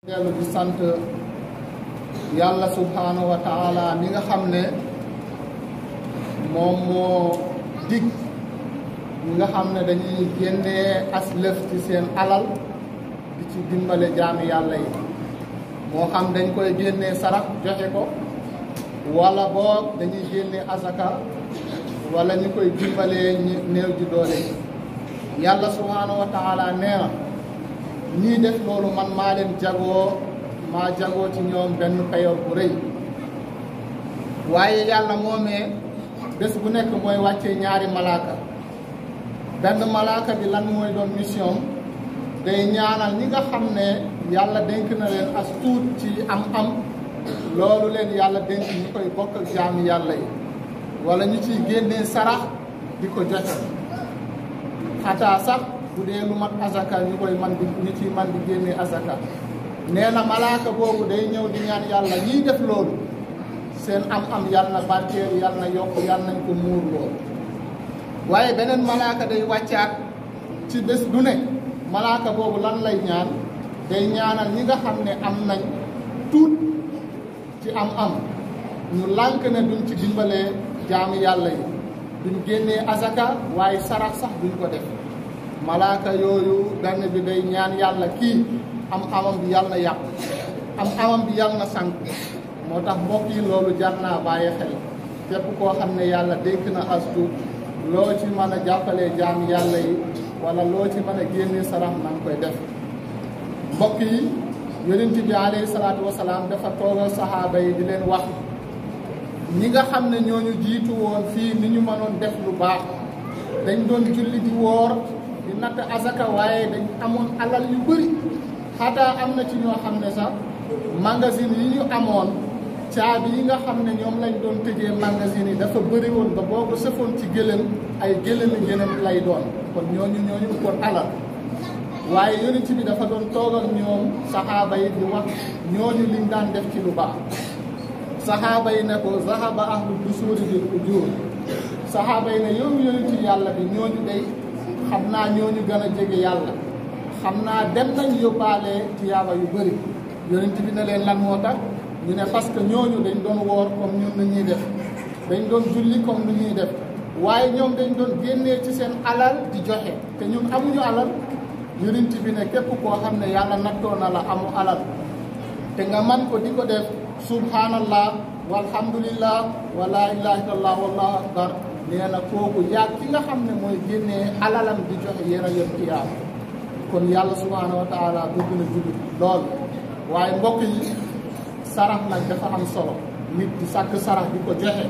dellu di sant yàlla subhanahu wa taala mi nga xam ne moom moo dig ñi nga xam ne dañuy génnee as lëf ci seen alal di ci dimbale jaami yàlla yi moo xam dañ koy génnee sarax joxe ko wala boog dañuy génnee asaka wala ñu koy dimbalee néew ji doole yàlla subhanahu wa taala nee na ñii def loolu man maa leen maa jagoo ci ñoom benn payoor bu rëy waaye yàlla moomee bés bu nekk mooy wàccee ñaari malaaka benn malaaka bi lan mooy doon mission day ñaanal ñi nga xam ne yàlla dénk na leen as tuut ci am loolu leen yàlla dénk ñu koy bokk ak jaami yàlla yi wala ñu ciy génnee sarax di ko joxe xataa sax bu dee lu mat azaka ñu ciy man di génnee azaka nee na malaaka boobu day ñëw di ñaan yàlla ñiy def loolu seen am yàlla na barkeel yàlla na yokk yàlla nañ ko muur loolu waaye beneen malaaka day wàccaat ci bés du ne malaaka boobu lan lay ñaan day ñaanal ñi nga xam ne am nañ tuut ci am ñu lànk ne duñ ci dimbalee jaami yàlla yi duñ génnee azaka waaye sarax sax duñ ko def malaaka yooyu benn bi day ñaan yàlla kii amam bi yàlla na yàq amam bi yàlla na sànk moo tax mbokk yi loolu jar naa bàyyi xel képp koo xam ne yàlla dénk na as tuut loo ci mën a jàppalee jaami yàlla yi wala loo ci mën a génnee sarax na nga koy def mbokk yi yonent bi alayhi salaatu wasalaam dafa toogal saxaaba yi di leen wax ñi nga xam ne ñooñu jiitu woon fii ni ñu mënoon def lu baax dañ doon julli di woor di natt azaka waaye dañ amoon alal yu bëri xataa am na ci ñoo xam ne sax magasin yi ñu amoon caabi yi nga xam ne ñoom lañ doon tëjee magasin yi dafa bëri woon ba boo ko sëfoon ci gëlëm ay gëlëmi gëlëm lay doon kon ñooñu kon alal waaye yonent bi dafa doon toog ak ñoom saxaaba yi di wax ñooñu liñ daan def ci lu baax saxaaba yi ne ko zahaba ahlu dusuuri bil ujuur saxaaba yi ne yow yonent yàlla bi ñooñu day xam naa ñooñu gën a jege yàlla xam naa dem nañ yóbbaale tiyaaba yu bëri yonent bi ne leen lan moo tax ñu ne parce que ñooñu dañ doon woor comme ñun nu ñuy def dañ doon julli comme nu ñuy def waaye ñoom dañ doon génnee ci seen alal di joxe te ñun amuñu alal yonent bi ne képp koo xam ne yàlla nattoo na la amu alal te nga man ko di ko def subhanallah walhamdulillah wa la ilaha illallah wallahu akbar nee na kooku yàgg ki nga xam ne mooy génnee alalam di joxe yéen a yem tiyaaba kon yàlla subhanahu wa taala bëgg na jullit lool waaye mbokk yi sarax nag dafa am solo nit di sàkk sarax di ko joxe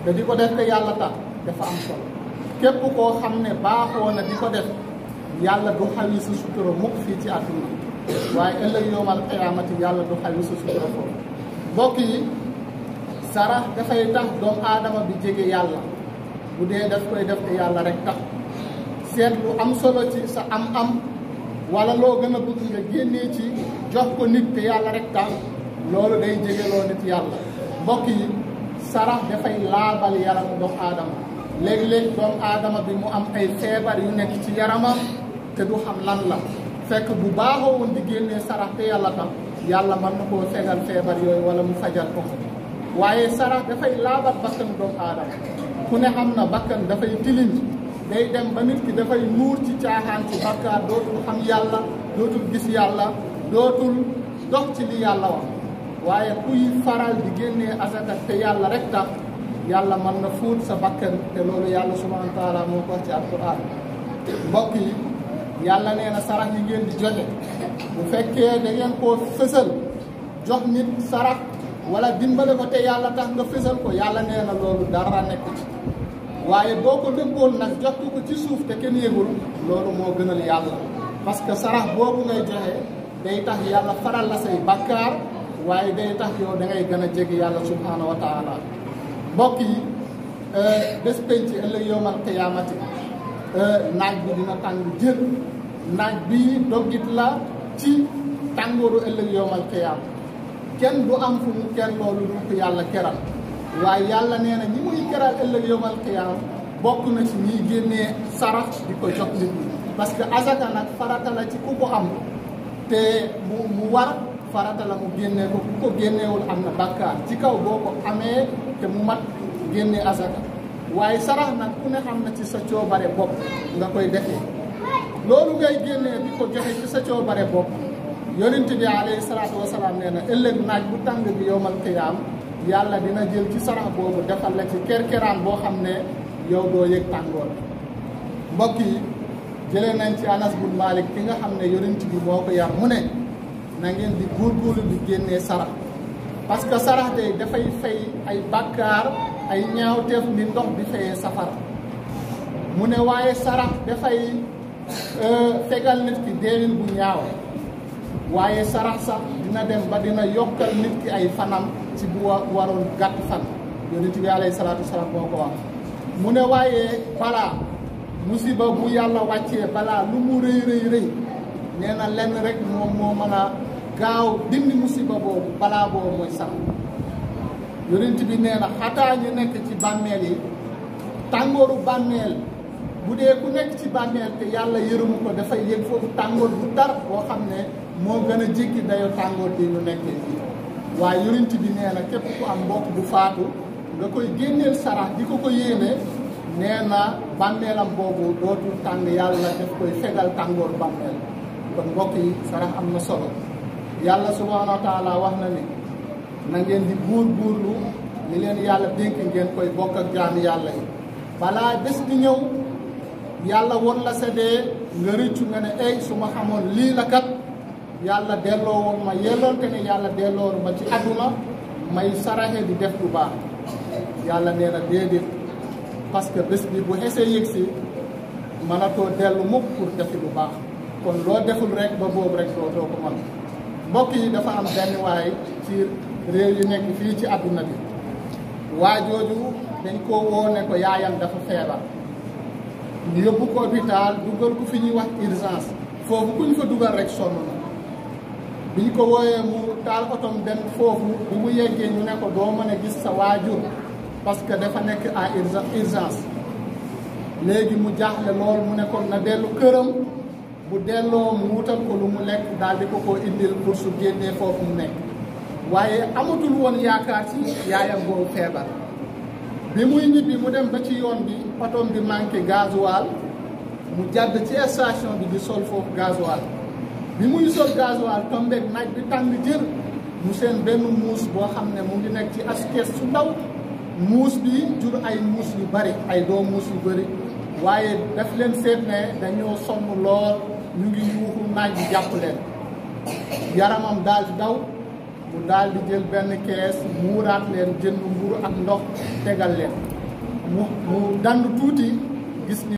te di ko def te yàlla tax dafa am solo képp koo xam ne baaxoo na di ko def yàlla du xawi sa sutura mukk fii ci àdduna waaye ëllëg yowmal qiyaamati yàlla du xawi sa sutura foofu mbokk yi sarax dafay tax doomu aadama bi jege yàlla bu dee daf koy def te yàlla rek tax seet lu am solo ci sa am wala loo gën a bëgg nga génnee ci jox ko nit te yàlla rek tax loolu day jegeloo nit yàlla mbokk yi sarax dafay laabal yaramu doomu aadama léeg-léeg doomu aadama bi mu am ay feebar yu nekk ci yaramam te du xam lan la fekk bu baaxoo woon di génnee sarax te yàlla tax yàlla mën na koo fegal feebar yooyu wala mu fajal ko waaye sarax dafay laabal bakkan doomu aadama ku ne xam na bakkan dafay tilim day dem ba nit ki dafay nuur ci caaxaan ci bakkaar dootul xam yàlla dootul gis yàlla dootul dox ci li yàlla wax waaye kuy faral di génnee asaka te yàlla rek tax yàlla mën na fuut sa bakkan te loolu yàlla subhanahu wa taala moo ko wax ci alquran mbokk yi yàlla nee na sarax yi ngeen di joxe bu fekkee da ngeen koo fësal jox nit sarax wala dimbale ko te yàlla tax nga fësal ko yàlla nee na loolu dara nekk ci waaye boo ko dëggoon nag jox ko ci suuf te kenn yëgul loolu moo gënal yàlla parce que sarax boobu ngay joxe day tax yàlla faral la say bakkaar waaye day tax yow da ngay gën a jege yàlla subhanahu wa taala mbokk yi bés penc ëllëg yowmal qiyaamati naaj bi dina tàng jër naaj bi doggit la ci tàngooru ëllëg yowmal qiyaama kenn du am fu mu kenn loolu du ko yàlla keral waaye yàlla nee na ñi muy keral ëllëg yowmal qiyaama bokk na ci ñiy génnee sarax di ko jox nit ñi parce que azaka nag farata la ci ku ko am te mu war farata la mu génnee ko ku ko génneewul am na bakkaar ci kaw boo ko amee te mu mat génne asaka waaye sarax nag ku ne xam na ci sa coobare bopp nga koy defee loolu ngay génnee di ko joxe ci sa coobare bopp yonent bi alayhi salaatu wasalaam nee na ëllëg naaj bu tàng bi yowmal qiyaam yàlla dina jël ci sarax boobu defal la ci kerkeraan boo xam ne yow doo yëg tàngoor mbokk yi jëlee nañ ci Anas bun Malik ki nga xam ne yonent bi moo ko yar mu ne na ngeen di góorgóorlu di génnee sarax parce que sarax day dafay fay ay bàkkaar ay ñaawteef ni ndox di fayee safara mu ne waaye sarax dafay fegal nit ki deewin bu ñaaw waaye sarax sax dina dem ba dina yokkal nit ki ay fanam ci bu waroon gàtt fan yonent bi alayhi salaatu wasalaam moo ko wax mu ne waaye balaa musiba bu yàlla wàccee balaa lu mu rëy rëy rëy nee na lenn rek moom moo mën a gaaw dindi musiba boobu balaa boobu mooy sarax yonent bi nee na xataa ñu nekk ci bàmmeel yi tàngooru bàmmeel bu dee ku nekk ci bàmmeel te yàlla yërëmu ko dafay yëg foofu tàngoor bu tar boo xam ne moo gën a jéggi dayoo tàngoor bi ñu nekkee fii waaye yonent bi nee na képp ku am mbokk bu faatu nga koy génneel sarax di ko ko yéene nee na bàmmeelam boobu dootul tàng yàlla daf koy fegal tàngoor bàmmeel kon mbokk yi sarax am na solo yàlla subhaanahu wa taala wax na ni na ngeen di góorgóorlu li leen yàlla dénk ngeen koy bokk ak jaami yàlla yi balaa bés di ñëw yàlla won la sa dee nga rëccu nga ne ay su ma xamoon lii la kat yàlla delloo woon ma yelloonte ne yàlla delloo ma ci àdduna may saraxe di def lu baax yàlla nee na déedéet parce que bés bi bu xesee yëg si mënatoo dellu mukk pour defi lu baax kon loo deful rek ba boobu rek doo ko mën mbokk yi dafa am benn waay ci réew yi nekk fii ci àdduna bi waa jooju dañ koo woo ne ko yaayam dafa feebar ñu yóbbu ko hôpital dugal ko fi ñuy wax urgence foofu ku ñu fa dugal rek sonn na bi ñu ko wooyee mu taal otom dem foofu bi mu yeggee ñu ne ko doo mën a gis sa waajur parce que dafa nekk à urgence léegi mu jaaxle lool mu ne ko na dellu këram bu delloo mu wutal ko lu mu lekk daal di ko indil pour su génnee foofu mu nekk waaye amatul woon yaakaar ci yaayam boobu feebar bi muy ñibbi mu dem ba ci yoon bi otom bi manqué gasoil mu jàdd ci station bi di sol foofu gasoil bi muy sol gasoil tombeeg naaj bi tàng jër mu seen benn muus boo xam ne mu ngi nekk ci askees su ndaw muus bi jur ay muus yu bari ay doom muus yu bari waaye daf leen seet ne dañoo sonn lool ñu ngi yuuxu naaj bi jàpp leen yaramam daal di daw mu daal di jël benn kees muuraat leen jënd mburu ak ndox tegal leen mu dand tuuti gis ni